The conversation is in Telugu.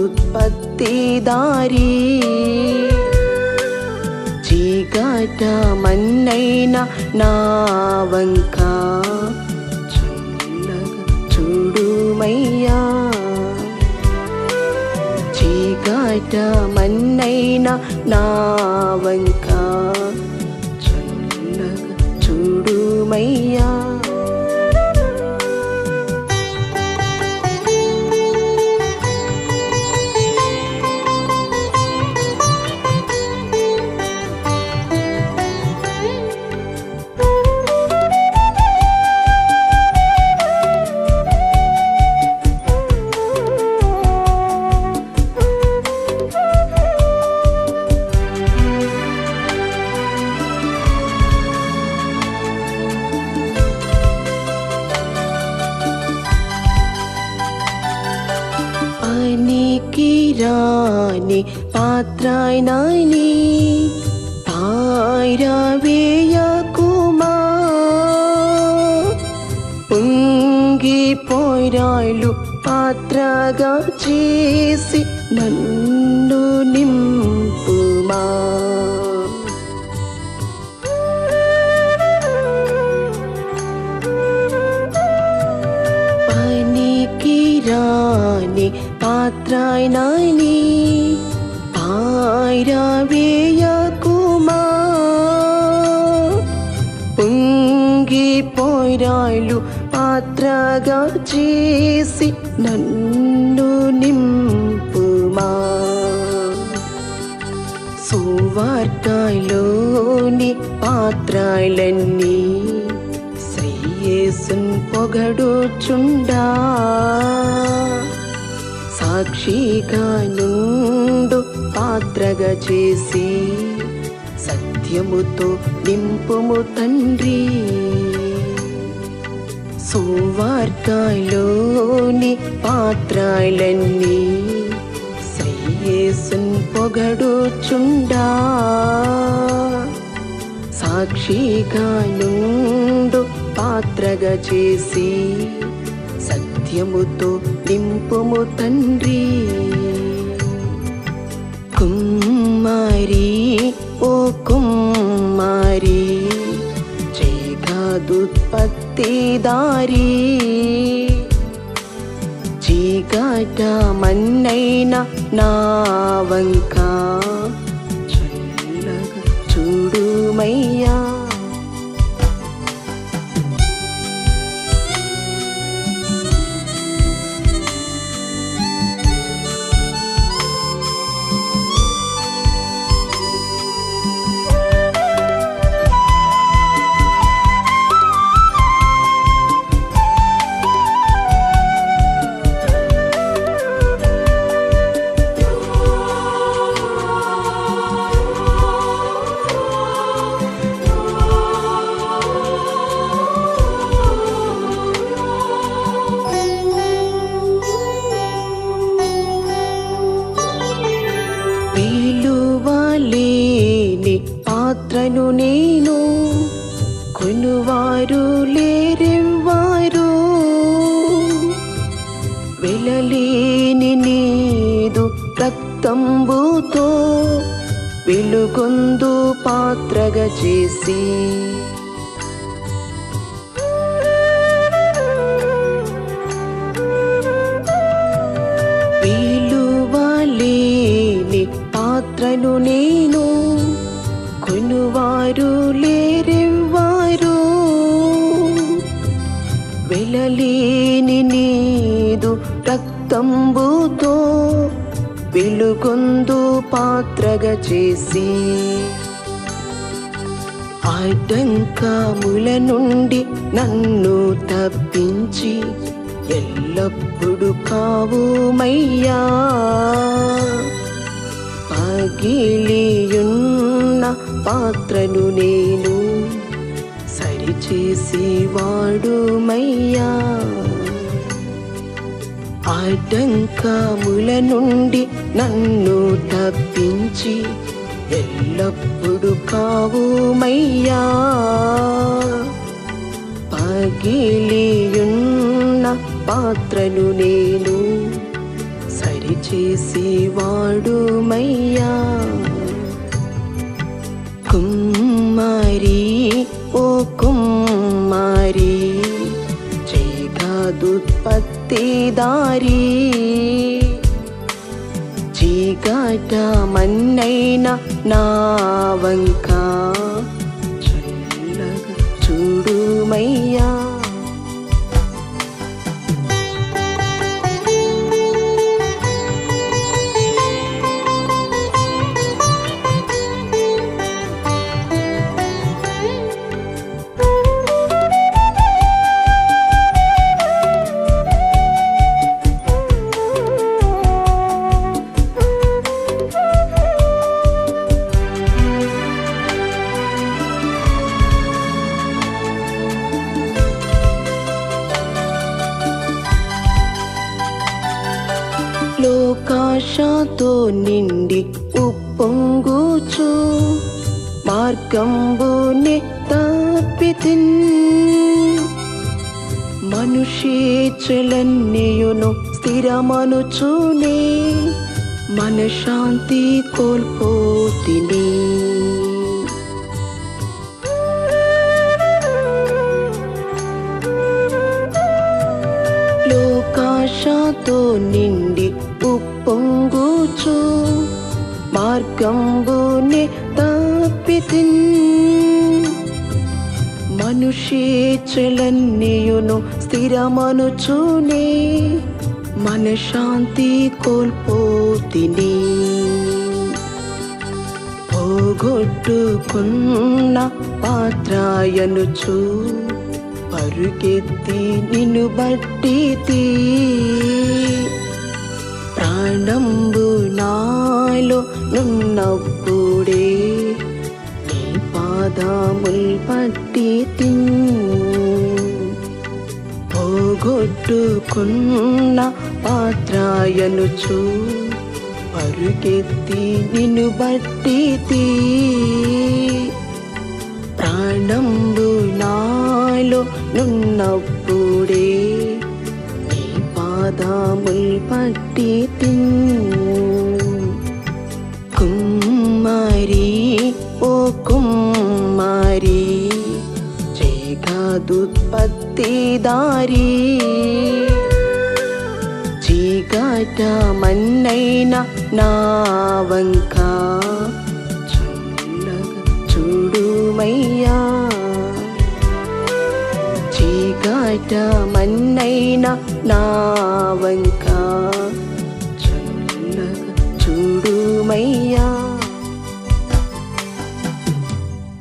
జీవికాదుత్పత్తిదారి చీకట మన్నైన నా వంక చల్లగా చూడుమయ్యా. చీకట మన్నైన నా వంక చల్లగా చూడుమయ్యా. పనికిరాని పాత్రనని పారవేయకుమా. పొంగిపోయిరాళ్ళు పాత్రగా చేసి నన్ను నింపుమా. పనికిరాని పాత్రనని పారవేయకుమా. పొంగిపోయిరాళ్ళు పాత్రగా చేసి నన్ను నింపుమా. సువార్తలోని పాత్రలన్నీ యేసున్ పొగడుచుండా. సాక్షిగా నుండు పాత్రగా చేసి సత్యముతో నింపుము తండ్రి. సువార్తలోని పాత్రలన్నీ యేసున్ పొగడుచుండా. సాక్షిగా నుండు పాత్రగా చేసి సత్యముతో నింపుము తండ్రి. కుమ్మరి ఓ కుమ్మరి జీవికాదుత్పత్తిదారి చీకట మన్నైన నా వంక చల్లగా చూడుమయ్యా. విలువలేని పాత్రను నేను, కొనువారు లేరెవ్వారు. వెలలేని నీదు రక్తంబుతో వెలుగొందు పాత్రగా చేసి పాత్రను నేను, కొనువారు లేరెవ్వారు. వెలలేని నీదు రక్తంబుతో వెలుగొందు పాత్రగా చేసి ఆటంకముల నుండి నన్ను తప్పించి ఎల్లప్పుడూ కావుమయ్యా. పగిలియున్న పాత్రను నేను సరిచేసి వాడుమయ్యా. ఆటంకముల నుండి నన్ను తప్పించి ఎల్లప్పుడూ కావుమయ్యా. పగిలియున్న పాత్రను నేను చేసి వాడుమయ్యా. కుమ్మరి ఓ కుమ్మరి జగదుత్పత్తిదారి, చీకట మన్నైన నా వంక చల్లగా చూడుమయ్యా. లోకాశతో నిండి ఉప్పొంగుచు మార్గంబునే తప్పితిన్, మనుషేచ్ఛలన్నీయును స్థిరమనుచునే మనశ్శాంతి కోల్పోతిని. లోకాశతో నిండి ఉప్పొంగుచు మార్గంబునే తప్పితిన్, మనుషేచ్ఛలన్నీయును స్థిరమనుచునే మనశ్శాంతి కోల్పోతిని. పోగొట్టుకున్న పాత్రయనుచు పరుగెత్తి నిన్ను బట్టితి, ప్రాణంబు నాలో నున్నప్పుడే నీ పాదముల్ పట్టితి. పోగొట్టుకున్న పాత్రయనుచు పరుగెత్తి నిన్ను బట్టితి, ప్రాణంబు నాలో నున్నప్పుడే నీ పాదముల్ పట్టితి. కుమ్మరి ఓ కుమ్మరి జగదుత్పత్తిదారి, చీకట మన్నైన నా వంక చల్లగా చూడుమయ్యా. చీకట మన్నైన నా వంక చల్లగా చూడుమయ్యా.